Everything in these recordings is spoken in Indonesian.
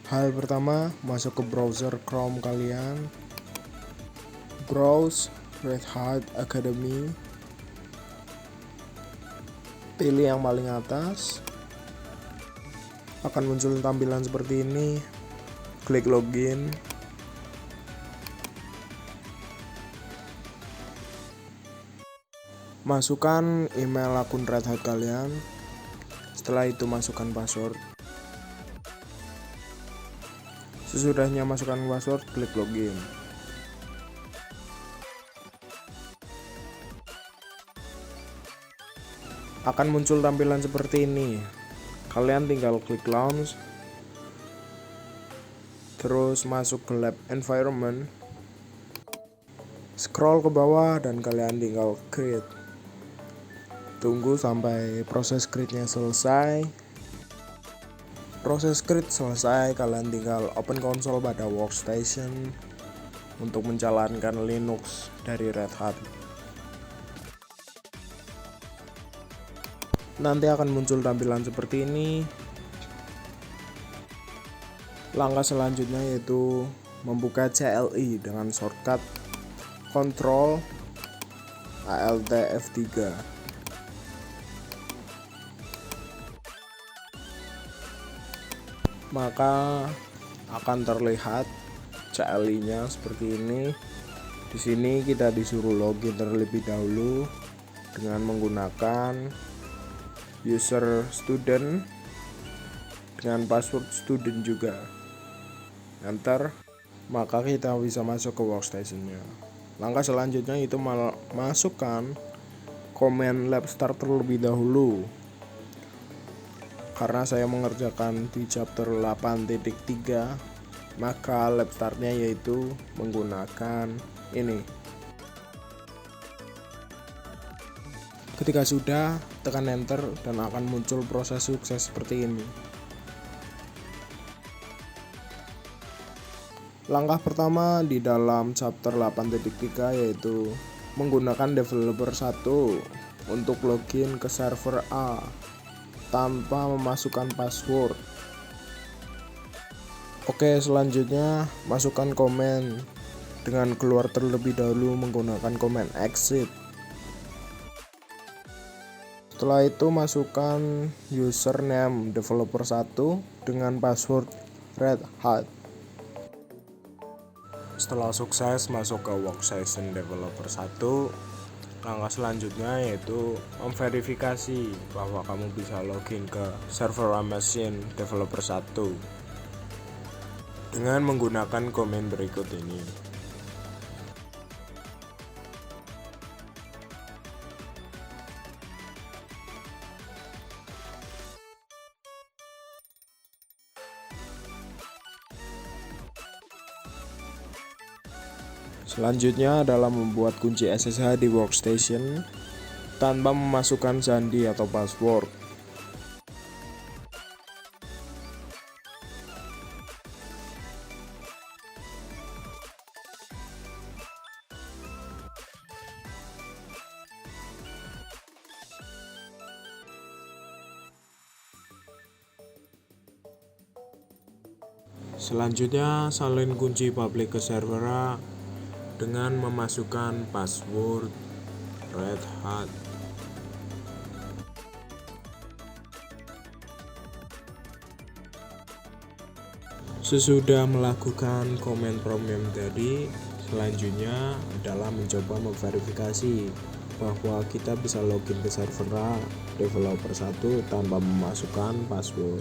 Hal pertama, masuk ke browser Chrome kalian, browse Red Hat Academy, pilih yang paling atas, akan muncul tampilan seperti ini, klik login, masukkan email akun Red Hat kalian, setelah itu masukkan password. Sesudahnya masukkan password, klik login. Akan muncul tampilan seperti ini. Kalian tinggal klik launch, terus masuk ke lab environment, scroll ke bawah dan kalian tinggal create. Tunggu sampai proses create-nya selesai. Proses create selesai, kalian tinggal open console pada workstation untuk menjalankan Linux dari Red Hat. Nanti akan muncul tampilan seperti ini. Langkah selanjutnya yaitu membuka CLI dengan shortcut Ctrl Alt F3. Maka akan terlihat CLI-nya seperti ini. Di sini kita disuruh login terlebih dahulu dengan menggunakan user student dengan password student juga. Enter, maka kita bisa masuk ke workstation-nya. Langkah selanjutnya itu masukkan komen lab start terlebih dahulu. Karena saya mengerjakan di chapter 8.3, maka lab startnya yaitu menggunakan ini. Ketika sudah, tekan enter dan akan muncul proses sukses seperti ini. Langkah pertama di dalam chapter 8.3 yaitu menggunakan developer 1 untuk login ke server A tanpa memasukkan password. Oke, selanjutnya masukkan komen dengan keluar terlebih dahulu menggunakan komen exit. Setelah itu masukkan username developer 1 dengan password Red Hat. Setelah sukses masuk ke workstation developer 1, langkah selanjutnya yaitu memverifikasi bahwa kamu bisa login ke server machine developer 1 dengan menggunakan komen berikut ini. Selanjutnya adalah membuat kunci SSH di workstation tanpa memasukkan sandi atau password. Selanjutnya salin kunci public ke server A dengan memasukkan password Red Hat. Sesudah melakukan komen program tadi, selanjutnya adalah mencoba memverifikasi bahwa kita bisa login ke server A developer 1 tanpa memasukkan password.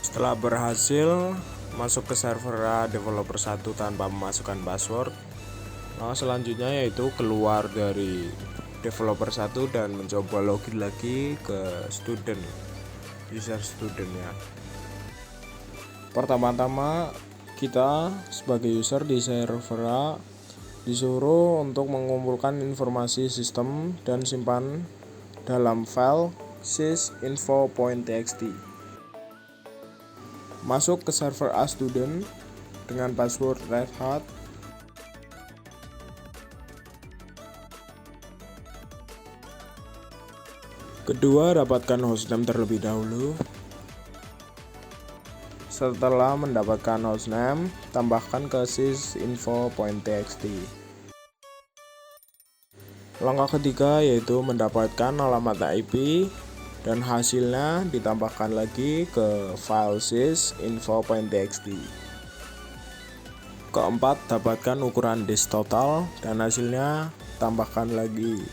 Setelah berhasil masuk ke server A developer 1 tanpa memasukkan password, maka selanjutnya yaitu keluar dari developer 1 dan mencoba login lagi ke user studentnya. Pertama-tama kita sebagai user di server A disuruh untuk mengumpulkan informasi sistem dan simpan dalam file sysinfo.txt. Masuk ke server A student dengan password Red Hat. Kedua, dapatkan hostname terlebih dahulu. Setelah mendapatkan hostname, tambahkan ke sysinfo.txt. Langkah ketiga yaitu mendapatkan alamat IP dan hasilnya ditambahkan lagi ke file sysinfo.txt. Keempat, dapatkan ukuran disk total dan hasilnya tambahkan lagi.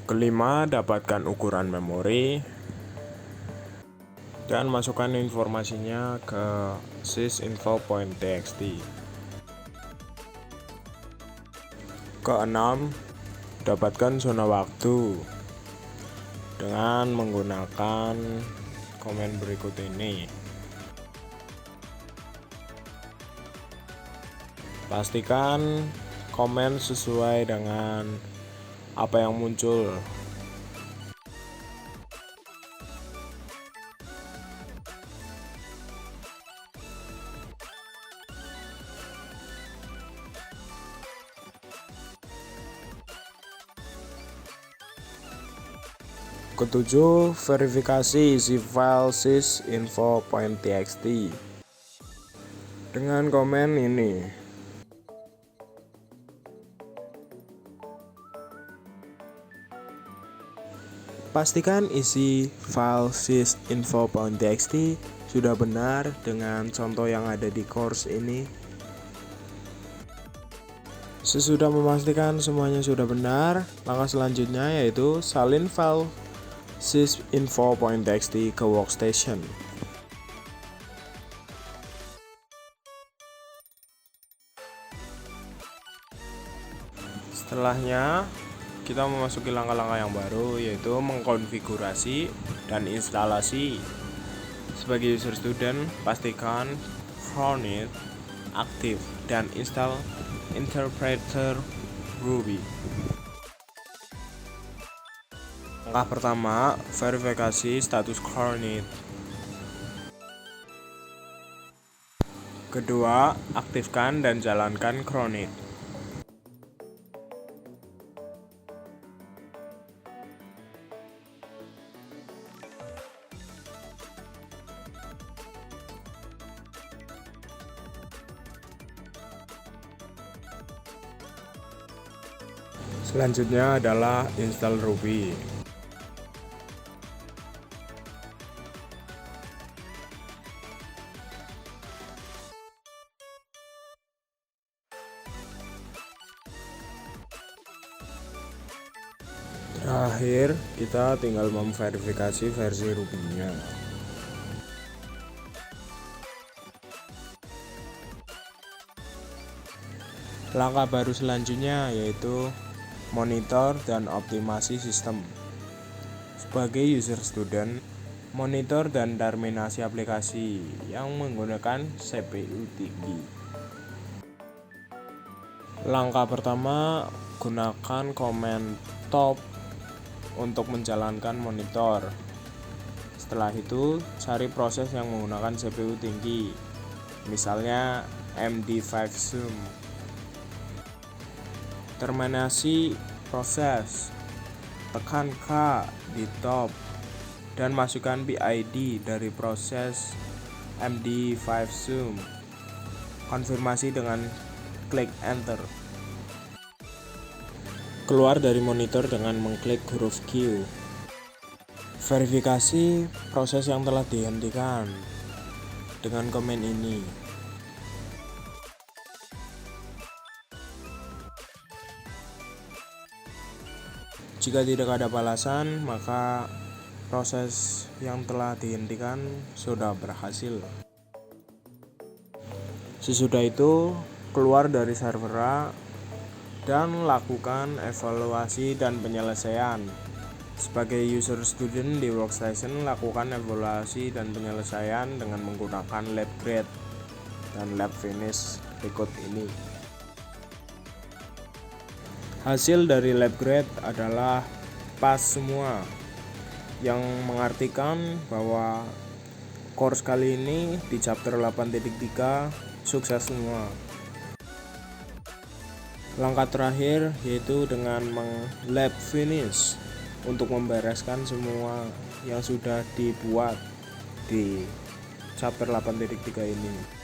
Kelima, dapatkan ukuran memori dan masukkan informasinya ke sysinfo.txt. Keenam, dapatkan zona waktu dengan menggunakan komen berikut ini. Pastikan komen sesuai dengan apa yang muncul. Ketujuh, verifikasi isi file sysinfo.txt dengan komen ini. Pastikan isi file sysinfo.txt sudah benar dengan contoh yang ada di course ini. Sesudah memastikan semuanya sudah benar, langkah selanjutnya yaitu salin file sysinfo.txt ke workstation. Setelahnya, kita memasuki langkah-langkah yang baru yaitu mengkonfigurasi dan instalasi. Sebagai user student, pastikan Chronit aktif dan install interpreter Ruby. Langkah pertama, verifikasi status Chronit. Kedua, aktifkan dan jalankan Chronit. Selanjutnya adalah install Ruby. Terakhir, kita tinggal memverifikasi versi Ruby-nya. Langkah baru selanjutnya yaitu monitor dan optimasi sistem. Sebagai user student, monitor dan terminasi aplikasi yang menggunakan CPU tinggi. Langkah pertama, gunakan komen top untuk menjalankan monitor. Setelah itu, cari proses yang menggunakan CPU tinggi, misalnya MD5 Zoom. Terminasi proses, tekan K di top dan masukkan PID dari proses MD5 Zoom. Konfirmasi dengan klik enter. Keluar dari monitor dengan mengklik huruf Q. Verifikasi proses yang telah dihentikan dengan komen ini. Jika tidak ada balasan, maka proses yang telah dihentikan sudah berhasil. Sesudah itu, keluar dari server dan lakukan evaluasi dan penyelesaian. Sebagai user student di workstation, lakukan evaluasi dan penyelesaian dengan menggunakan lab grade dan lab finish berikut ini. Hasil dari lab grade adalah pas semua, yang mengartikan bahwa course kali ini di chapter 8.3 sukses semua. Langkah terakhir yaitu dengan lab finish untuk membereskan semua yang sudah dibuat di chapter 8.3 ini.